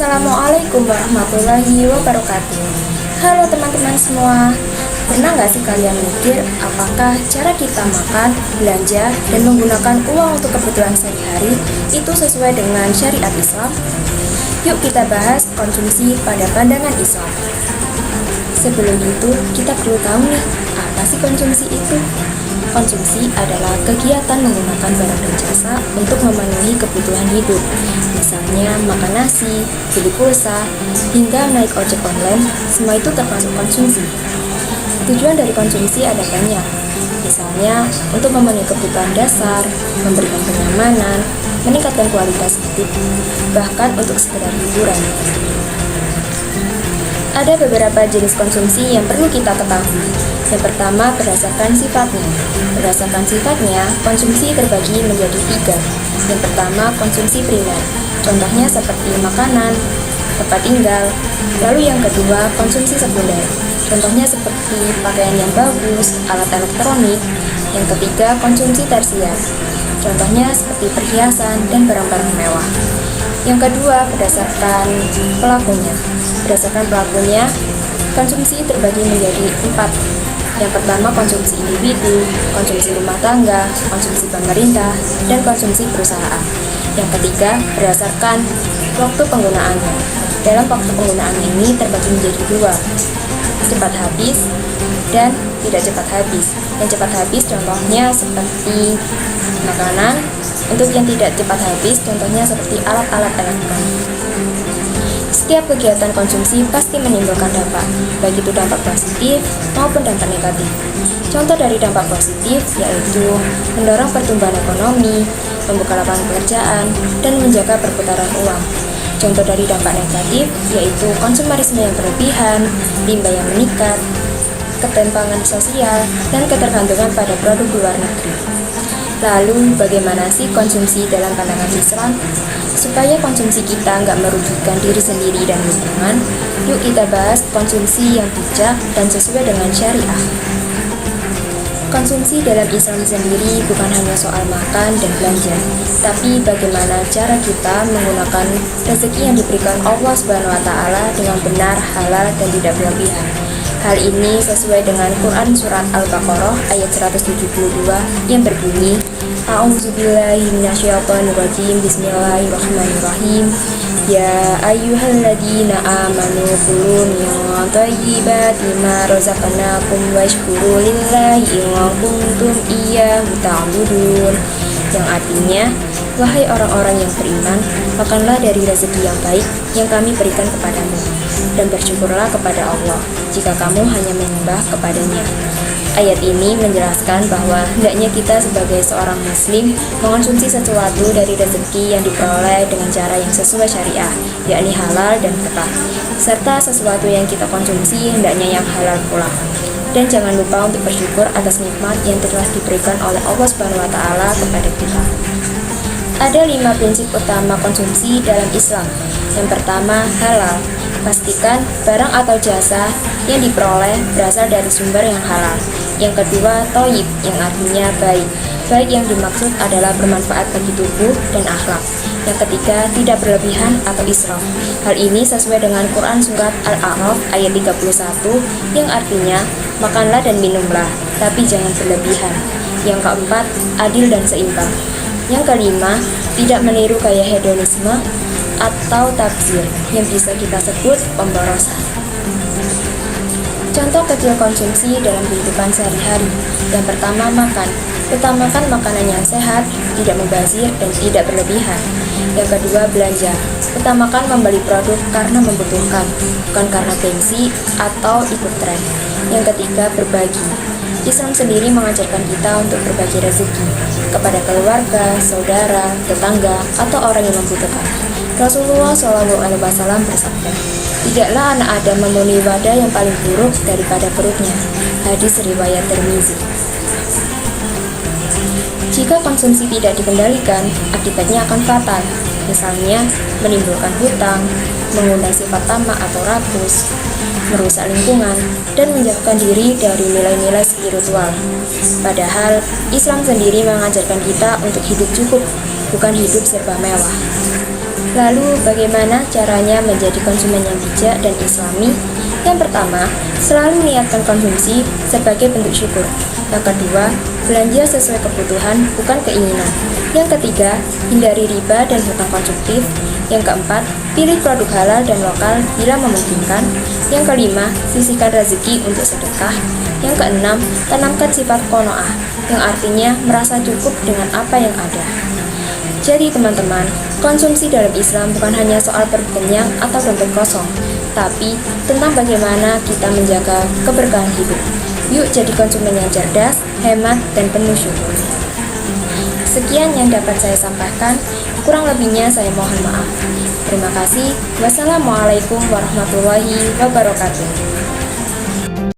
Assalamualaikum warahmatullahi wabarakatuh. Halo teman-teman semua. Pernah nggak sih kalian mikir apakah cara kita makan, belanja, dan menggunakan uang untuk kebutuhan sehari-hari itu sesuai dengan syariat Islam? Yuk kita bahas konsumsi pada pandangan Islam. Sebelum itu, kita perlu tahu nih, apa sih konsumsi itu? Konsumsi adalah kegiatan menggunakan barang dan jasa untuk memenuhi kebutuhan hidup. Misalnya makan nasi, beli pulsa, hingga naik ojek online, semua itu termasuk konsumsi. Tujuan dari konsumsi ada banyak. Misalnya untuk memenuhi kebutuhan dasar, memberikan kenyamanan, meningkatkan kualitas hidup, bahkan untuk sekedar hiburan. Ada beberapa jenis konsumsi yang perlu kita ketahui. Yang pertama, berdasarkan sifatnya. Berdasarkan sifatnya, konsumsi terbagi menjadi 3. Yang pertama, konsumsi primer. Contohnya seperti makanan, tempat tinggal. Lalu yang kedua, konsumsi sekunder. Contohnya seperti pakaian yang bagus, alat elektronik. Yang ketiga, konsumsi tersier. Contohnya seperti perhiasan dan barang-barang mewah. Yang kedua, berdasarkan pelakunya. Berdasarkan pelakunya, konsumsi terbagi menjadi 4. Yang pertama, konsumsi individu, konsumsi rumah tangga, konsumsi pemerintah, dan konsumsi perusahaan. Yang ketiga, berdasarkan waktu penggunaannya. Dalam waktu penggunaan ini terbagi menjadi 2, cepat habis dan tidak cepat habis. Yang cepat habis contohnya seperti makanan. Untuk yang tidak cepat habis contohnya seperti alat-alat elektronik. Setiap kegiatan konsumsi pasti menimbulkan dampak, baik itu dampak positif maupun dampak negatif. Contoh dari dampak positif yaitu mendorong pertumbuhan ekonomi, membuka lapangan pekerjaan, dan menjaga perputaran uang. Contoh dari dampak negatif yaitu konsumerisme yang berlebihan, limbah yang meningkat, ketimpangan sosial, dan ketergantungan pada produk luar negeri. Lalu, bagaimana sih konsumsi dalam pandangan Islam? Supaya konsumsi kita nggak merugikan diri sendiri dan lingkungan, yuk kita bahas konsumsi yang bijak dan sesuai dengan syariah. Konsumsi dalam Islam sendiri bukan hanya soal makan dan belanja, tapi bagaimana cara kita menggunakan rezeki yang diberikan Allah SWT dengan benar, halal, dan tidak berlebihan. Hal ini sesuai dengan Quran Surat Al-Baqarah ayat 172 yang berbunyi, A'udzubillahi minasyaitonirrajim, Bismillahirrahmanirrahim. Ya ayyuhalladzina amanu kulu min thayyibati ma razaqnakum washkuru lillahi in kuntum iyyahu ta'budun. Yang artinya, wahai orang-orang yang beriman, makanlah dari rezeki yang baik yang kami berikan kepadamu, dan bersyukurlah kepada Allah jika kamu hanya menyembah kepadanya. Ayat ini menjelaskan bahwa hendaknya kita sebagai seorang muslim mengonsumsi sesuatu dari rezeki yang diperoleh dengan cara yang sesuai syariah, yakni halal dan berkah, serta sesuatu yang kita konsumsi hendaknya yang halal pula. Dan jangan lupa untuk bersyukur atas nikmat yang telah diberikan oleh Allah SWT kepada kita. Ada 5 prinsip utama konsumsi dalam Islam. Yang pertama, halal. Pastikan barang atau jasa yang diperoleh berasal dari sumber yang halal. Yang kedua, thayyib, yang artinya baik. Baik yang dimaksud adalah bermanfaat bagi tubuh dan akhlak. Yang ketiga, tidak berlebihan atau israf. Hal ini sesuai dengan Quran Surat Al-A'raf ayat 31 yang artinya, makanlah dan minumlah, tapi jangan berlebihan. Yang keempat, adil dan seimbang. Yang kelima, tidak meniru gaya hedonisme atau tabzir yang bisa kita sebut pemborosan. Contoh kecil konsumsi dalam kehidupan sehari-hari. Yang pertama, makan. Utamakan makanan yang sehat, tidak mubazir, dan tidak berlebihan. Yang kedua, belanja. Utamakan membeli produk karena membutuhkan, bukan karena gengsi atau ikut tren. Yang ketiga, berbagi. Islam sendiri mengajarkan kita untuk berbagi rezeki kepada keluarga, saudara, tetangga, atau orang yang membutuhkan. Rasulullah SAW bersabda, tidaklah anak Adam memenuhi wadah yang paling buruk daripada perutnya. Hadis riwayat Tirmizi. Jika konsumsi tidak dikendalikan, akibatnya akan fatal. Misalnya, menimbulkan hutang, mengundang sifat tamak atau rakus, merusak lingkungan, dan menjauhkan diri dari nilai-nilai spiritual. Padahal, Islam sendiri mengajarkan kita untuk hidup cukup, bukan hidup serba mewah. Lalu, bagaimana caranya menjadi konsumen yang bijak dan islami? Yang pertama, selalu niatkan konsumsi sebagai bentuk syukur. Yang kedua, belanja sesuai kebutuhan, bukan keinginan. Yang ketiga, hindari riba dan hutang konsumtif. Yang keempat, pilih produk halal dan lokal bila memungkinkan. Yang kelima, sisihkan rezeki untuk sedekah. Yang keenam, tanamkan sifat qanaah, yang artinya merasa cukup dengan apa yang ada. Jadi teman-teman, konsumsi dalam Islam bukan hanya soal perut kenyang atau dompet kosong, tapi tentang bagaimana kita menjaga keberkahan hidup. Yuk jadi konsumen yang cerdas, hemat, dan penuh syukur. Sekian yang dapat saya sampaikan, kurang lebihnya saya mohon maaf. Terima kasih. Wassalamualaikum warahmatullahi wabarakatuh.